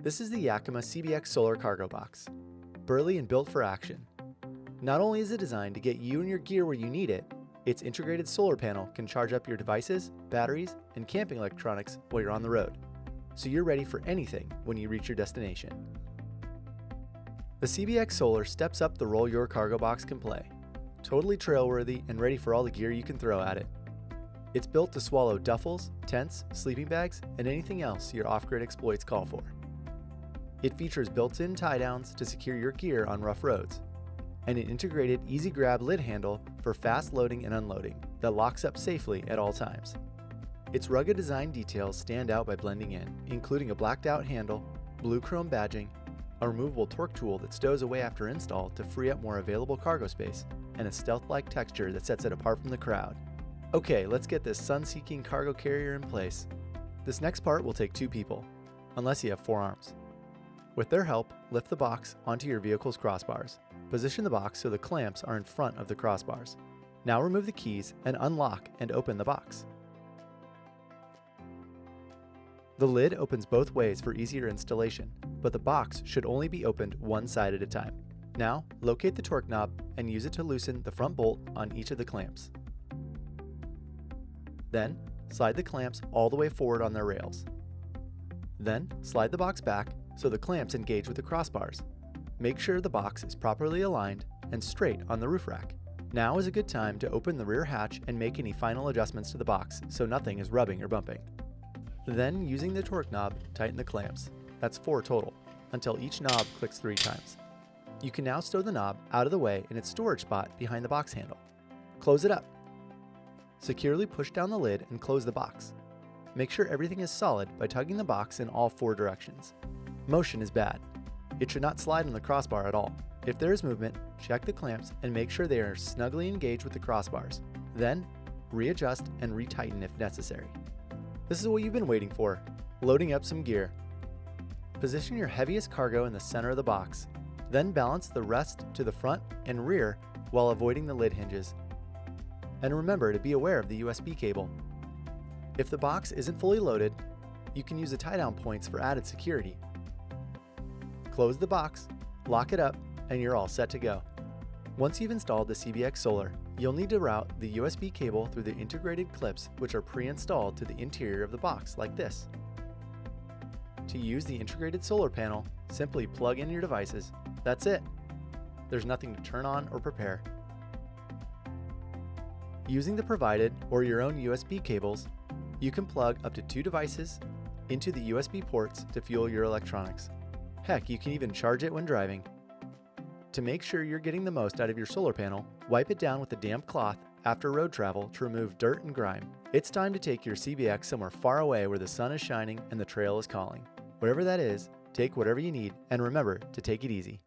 This is the Yakima CBX Solar Cargo Box, burly and built for action. Not only is it designed to get you and your gear where you need it, its integrated solar panel can charge up your devices, batteries, and camping electronics while you're on the road, so you're ready for anything when you reach your destination. The CBX Solar steps up the role your cargo box can play, totally trail-worthy and ready for all the gear you can throw at it. It's built to swallow duffels, tents, sleeping bags, and anything else your off-grid exploits call for. It features built-in tie-downs to secure your gear on rough roads, and an integrated easy-grab lid handle for fast loading and unloading that locks up safely at all times. Its rugged design details stand out by blending in, including a blacked-out handle, blue chrome badging, a removable torque tool that stows away after install to free up more available cargo space, and a stealth-like texture that sets it apart from the crowd. Okay, let's get this sun-seeking cargo carrier in place. This next part will take 2 people, unless you have 4 arms. With their help, lift the box onto your vehicle's crossbars. Position the box so the clamps are in front of the crossbars. Now remove the keys and unlock and open the box. The lid opens both ways for easier installation, but the box should only be opened one side at a time. Now, locate the torque knob and use it to loosen the front bolt on each of the clamps. Then, slide the clamps all the way forward on their rails. Then, slide the box back so the clamps engage with the crossbars. Make sure the box is properly aligned and straight on the roof rack. Now is a good time to open the rear hatch and make any final adjustments to the box so nothing is rubbing or bumping. Then, using the torque knob, tighten the clamps. That's 4 total, until each knob clicks 3 times. You can now stow the knob out of the way in its storage spot behind the box handle. Close it up. Securely push down the lid and close the box. Make sure everything is solid by tugging the box in all 4 directions. Motion is bad. It should not slide on the crossbar at all. If there is movement, check the clamps and make sure they are snugly engaged with the crossbars. Then, readjust and retighten if necessary. This is what you've been waiting for, loading up some gear. Position your heaviest cargo in the center of the box, then balance the rest to the front and rear while avoiding the lid hinges. And remember to be aware of the USB cable. If the box isn't fully loaded, you can use the tie-down points for added security. Close the box, lock it up, and you're all set to go. Once you've installed the CBX Solar, you'll need to route the USB cable through the integrated clips which are pre-installed to the interior of the box like this. To use the integrated solar panel, simply plug in your devices. That's it. There's nothing to turn on or prepare. Using the provided or your own USB cables, you can plug up to 2 devices into the USB ports to fuel your electronics. Heck, you can even charge it when driving. To make sure you're getting the most out of your solar panel, wipe it down with a damp cloth after road travel to remove dirt and grime. It's time to take your CBX somewhere far away where the sun is shining and the trail is calling. Wherever that is, take whatever you need and remember to take it easy.